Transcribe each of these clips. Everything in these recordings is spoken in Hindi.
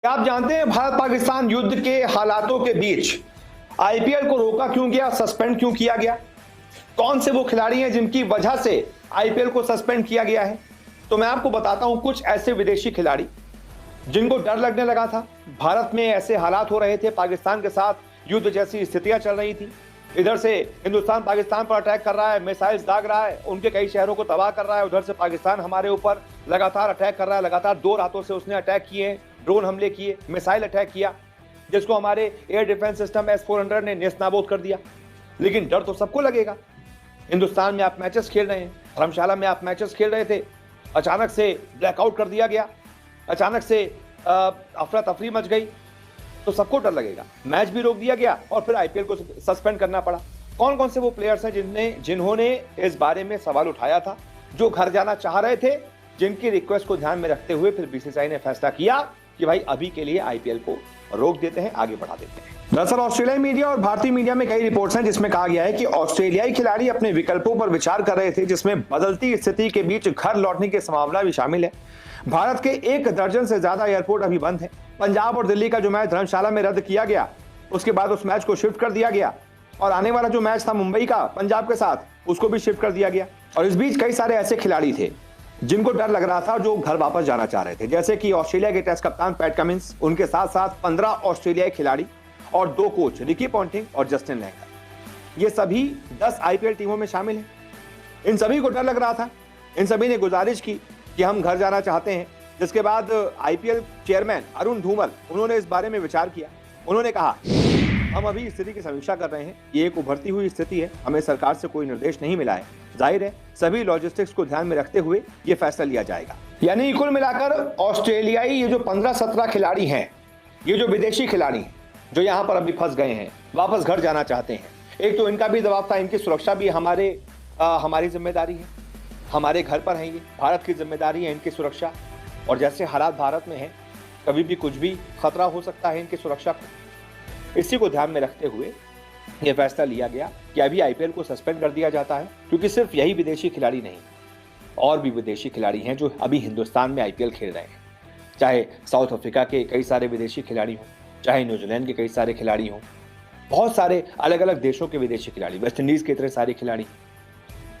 क्या आप जानते हैं भारत पाकिस्तान युद्ध के हालातों के बीच आईपीएल को रोका क्यों गया, सस्पेंड क्यों किया गया? कौन से वो खिलाड़ी हैं जिनकी वजह से आईपीएल को सस्पेंड किया गया है? तो मैं आपको बताता हूं कुछ ऐसे विदेशी खिलाड़ी जिनको डर लगने लगा था। भारत में ऐसे हालात हो रहे थे, पाकिस्तान के साथ युद्ध जैसी स्थितियां चल रही थी। इधर से हिंदुस्तान पाकिस्तान पर अटैक कर रहा है, मिसाइल्स दाग रहा है, उनके कई शहरों को तबाह कर रहा है। उधर से पाकिस्तान हमारे ऊपर लगातार अटैक कर रहा है। लगातार 2 रातों से उसने अटैक किए, ड्रोन हमले किए, मिसाइल अटैक किया, जिसको हमारे एयर डिफेंस सिस्टम S-400 ने नेस्तनाबूद कर दिया। लेकिन डर तो सबको लगेगा। हिंदुस्तान में आप मैचेस खेल रहे हैं, धर्मशाला में आप मैचेस खेल रहे थे, अचानक से ब्लैकआउट कर दिया गया, अचानक से अफरा तफरी मच गई, तो सबको डर लगेगा। मैच भी रोक दिया गया और फिर आईपीएल को सस्पेंड करना पड़ा। कौन कौन से वो प्लेयर्स हैं जिन्होंने इस बारे में सवाल उठाया था, जो घर जाना चाह रहे थे, जिनकी रिक्वेस्ट को ध्यान में रखते हुए फिर बीसीसीआई ने फैसला किया कि भाई अभी के लिए आईपीएल को रोक देते हैं, आगे बढ़ा देते हैं। दरअसल ऑस्ट्रेलियाई मीडिया और भारतीय मीडिया में कई रिपोर्ट्स हैं जिसमें कहा गया है कि ऑस्ट्रेलियाई खिलाड़ी अपने विकल्पों पर विचार कर रहे थे, जिसमें बदलती स्थिति के बीच घर लौटने की संभावना भी शामिल है। भारत के 1 दर्जन से ज्यादा एयरपोर्ट अभी बंद है। पंजाब और दिल्ली का जो मैच धर्मशाला में रद्द किया गया, उसके बाद उस मैच को शिफ्ट कर दिया गया और आने वाला जो मैच था मुंबई का पंजाब के साथ, उसको भी शिफ्ट कर दिया गया। और इस बीच कई सारे ऐसे खिलाड़ी थे जिनको डर लग रहा था, जो घर वापस जाना चाह रहे थे, जैसे कि ऑस्ट्रेलिया के टेस्ट कप्तान पैट कमिंस, उनके साथ साथ 15 ऑस्ट्रेलियाई खिलाड़ी और 2 कोच रिकी पॉन्टिंग और जस्टिन लैंगर। ये सभी 10 आईपीएल टीमों में शामिल हैं। इन सभी को डर लग रहा था। इन सभी ने गुजारिश की कि हम घर जाना चाहते हैं। जिसके बाद आईपीएल चेयरमैन अरुण धूमल, उन्होंने इस बारे में विचार किया। उन्होंने कहा, हम अभी स्थिति की समीक्षा कर रहे हैं, ये एक उभरती हुई स्थिति है, हमें सरकार से कोई निर्देश नहीं मिला है। जाहिर है सभी लॉजिस्टिक्स को ध्यान में रखते हुए ये फैसला लिया जाएगा। यानी कुल मिलाकर ऑस्ट्रेलियाई ये जो 15-17 खिलाड़ी हैं, ये जो विदेशी खिलाड़ी हैं, जो यहाँ पर अभी फंस गए हैं, वापस घर जाना चाहते हैं, एक तो इनका भी दबाव था, इनकी सुरक्षा भी हमारी जिम्मेदारी है, हमारे घर पर है, ये भारत की जिम्मेदारी है इनकी सुरक्षा। और जैसे हालात भारत में हैं, कभी भी कुछ भी खतरा हो सकता है इनकी सुरक्षा को। इसी को ध्यान में रखते हुए यह फैसला लिया गया कि अभी आईपीएल को सस्पेंड कर दिया जाता है, क्योंकि सिर्फ यही विदेशी खिलाड़ी नहीं, और भी विदेशी खिलाड़ी हैं जो अभी हिंदुस्तान में आईपीएल खेल रहे हैं। चाहे साउथ अफ्रीका के कई सारे विदेशी खिलाड़ी हों, चाहे न्यूजीलैंड के कई सारे खिलाड़ी हों, बहुत सारे अलग अलग देशों के विदेशी खिलाड़ी, वेस्ट इंडीज के इतने सारे खिलाड़ी,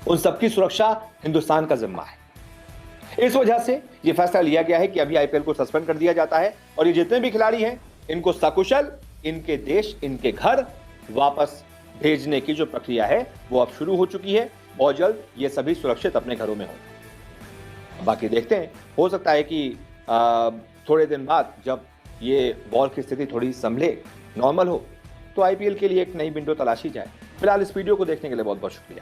उन सबकी सुरक्षा हिंदुस्तान का जिम्मा है। इस वजह से यह फैसला लिया गया है कि अभी आईपीएल को सस्पेंड कर दिया जाता है और ये जितने भी खिलाड़ी हैं, इनको सकुशल इनके देश, इनके घर वापस भेजने की जो प्रक्रिया है वो अब शुरू हो चुकी है। बहुत जल्द ये सभी सुरक्षित अपने घरों में होंगे। बाकी देखते हैं, हो सकता है कि थोड़े दिन बाद जब ये बॉल की स्थिति थोड़ी संभले, नॉर्मल हो, तो आईपीएल के लिए एक नई विंडो तलाशी जाए। फिलहाल इस वीडियो को देखने के लिए बहुत बहुत शुक्रिया।